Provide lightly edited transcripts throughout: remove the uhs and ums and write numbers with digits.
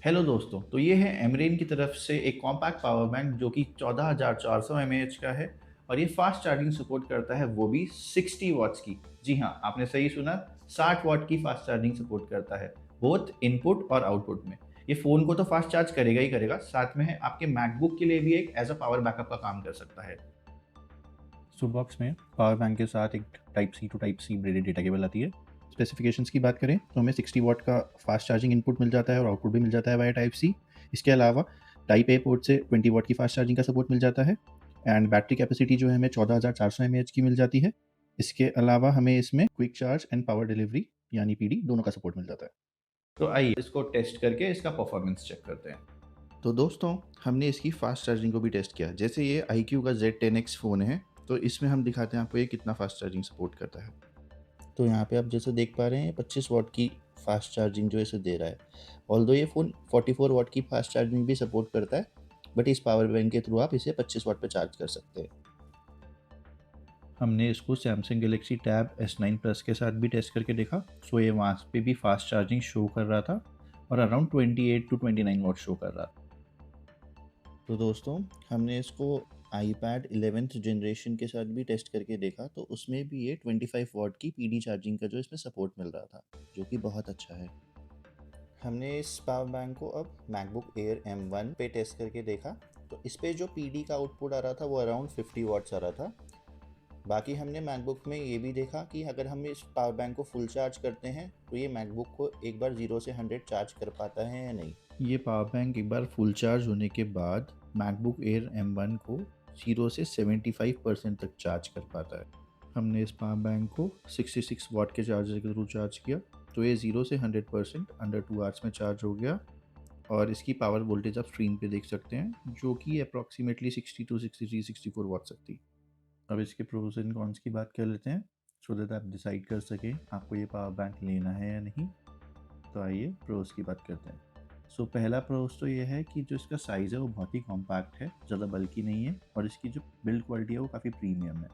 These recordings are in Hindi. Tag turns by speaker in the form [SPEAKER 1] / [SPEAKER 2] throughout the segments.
[SPEAKER 1] हेलो दोस्तों, तो ये है एमरेन की तरफ से एक कॉम्पैक्ट पावर बैंक जो कि 14,400 mAh का है और ये फास्ट चार्जिंग सपोर्ट करता है, वो भी 60 वॉट्स की। जी हाँ, आपने सही सुना, 60 वॉट की फास्ट चार्जिंग सपोर्ट करता है, बोथ इनपुट और आउटपुट में। ये फ़ोन को तो फास्ट चार्ज करेगा ही करेगा, साथ में है आपके मैकबुक के लिए भी एक एज़ अ पावर बैकअप का काम कर सकता है।
[SPEAKER 2] सो बॉक्स में पावर बैंक के साथ एक type C to type C braided data cable आती है। स्पेसिफिकेशंस की बात करें तो हमें 60 वॉट का फास्ट चार्जिंग इनपुट मिल जाता है और आउटपुट भी मिल जाता है वाया टाइप सी। इसके अलावा टाइप ए पोर्ट से 20 वॉट की फास्ट चार्जिंग का सपोर्ट मिल जाता है एंड बैटरी कैपेसिटी जो है हमें 14,400 mAh की मिल जाती है। इसके अलावा हमें इसमें quick charge and power delivery यानी पीडी दोनों का सपोर्ट मिल जाता है।
[SPEAKER 1] तो आइए इसको टेस्ट करके इसका परफॉर्मेंस चेक करते हैं। तो दोस्तों, हमने इसकी फास्ट चार्जिंग को भी टेस्ट किया। जैसे ये iQOO का Z10X फ़ोन है, तो इसमें हम दिखाते हैं आपको ये कितना फास्ट चार्जिंग सपोर्ट करता है। तो यहाँ पे आप जैसे देख पा रहे हैं 25 वॉट की फास्ट चार्जिंग जो इसे दे रहा है। ऑल्दो ये फ़ोन 44 वॉट की फास्ट चार्जिंग भी सपोर्ट करता है, बट इस पावर बैंक के थ्रू आप इसे 25 वॉट पे चार्ज कर सकते हैं।
[SPEAKER 2] हमने इसको Samsung Galaxy tab S9 plus के साथ भी टेस्ट करके देखा। सो ये वहाँ पे भी फास्ट चार्जिंग शो कर रहा था और अराउंड 28 टू 29 वॉट शो कर रहा था।
[SPEAKER 1] तो दोस्तों, हमने इसको iPad 11th जनरेशन के साथ भी टेस्ट करके देखा, तो उसमें भी ये 25 वॉट की पीडी चार्जिंग का जो इसमें सपोर्ट मिल रहा था, जो कि बहुत अच्छा है। हमने इस पावर बैंक को अब मैकबुक एयर M1 पे टेस्ट करके देखा, तो इस पे जो पीडी का आउटपुट आ रहा था वो अराउंड 50 वॉट्स आ रहा था। बाकी हमने मैकबुक में ये भी देखा कि अगर हम इस पावर बैंक को फुल चार्ज करते हैं तो ये मैकबुक को एक बार 0 से 100 चार्ज कर पाता है या नहीं।
[SPEAKER 2] ये पावर बैंक एक बार फुल चार्ज होने के बाद मैकबुक एयर M1 को 0 से 75% तक चार्ज कर पाता है। हमने इस पावर बैंक को 66 वॉट के चार्जर के थ्रू चार्ज किया, तो ये 0 से 100% अंडर 2 आवर्स में चार्ज हो गया और इसकी पावर वोल्टेज आप स्क्रीन पे देख सकते हैं, जो कि अप्रॉक्सीमेटली 62, 63, 64 वॉट तक थी। अब इसके प्रोज एंड कॉन्स की बात कर लेते हैं, सो दैट आप डिसाइड कर सकें आपको ये पावर बैंक लेना है या नहीं। तो आइए प्रोज की बात करते हैं। सो पहला प्रोज तो ये है कि जो इसका साइज़ है वो बहुत ही कॉम्पैक्ट है, ज़्यादा बल्कि नहीं है और इसकी जो बिल्ड क्वालिटी है वो काफ़ी प्रीमियम है।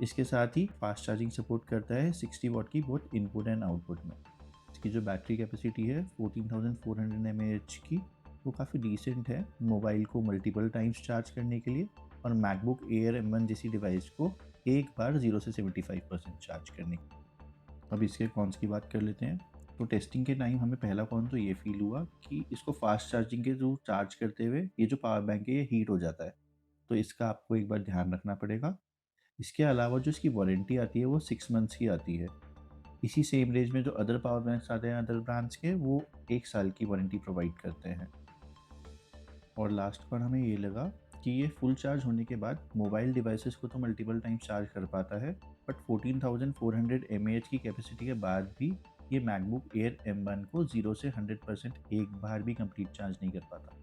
[SPEAKER 2] इसके साथ ही फास्ट चार्जिंग सपोर्ट करता है 60 वॉट की बोथ इनपुट एंड आउटपुट में। इसकी जो बैटरी कैपेसिटी है 14,400 mAh की, वो काफ़ी डिसेंट है मोबाइल को मल्टीपल टाइम्स चार्ज करने के लिए और मैकबुक एयर M1 जैसी डिवाइस को एक बार 0 से 75% चार्ज करने की। अब इसके कॉन्स की बात कर लेते हैं। तो टेस्टिंग के टाइम हमें पहला कॉन तो ये फील हुआ कि इसको फास्ट चार्जिंग के थ्रू चार्ज करते हुए ये जो पावर बैंक है ये हीट हो जाता है, तो इसका आपको एक बार ध्यान रखना पड़ेगा। इसके अलावा जो इसकी वारंटी आती है वो 6 मंथ्स की आती है। इसी सेम रेंज में जो अदर पावर बैंक्स आते हैं अदर ब्रांड्स के, वो 1 साल की वारंटी प्रोवाइड करते हैं। और लास्ट पर हमें ये लगा कि ये फुल चार्ज होने के बाद मोबाइल डिवाइसेस को तो मल्टीपल टाइम्स चार्ज कर पाता है, बट 14,400 mAh की कैपेसिटी के बाद भी ये मैकबुक एयर M1 को 0 से 100% एक बार भी कंप्लीट चार्ज नहीं कर पाता,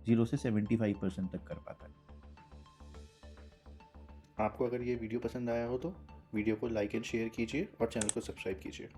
[SPEAKER 2] 0 से 75% तक कर पाता है।
[SPEAKER 1] आपको अगर ये वीडियो पसंद आया हो तो वीडियो को लाइक एंड शेयर कीजिए और चैनल को सब्सक्राइब कीजिए।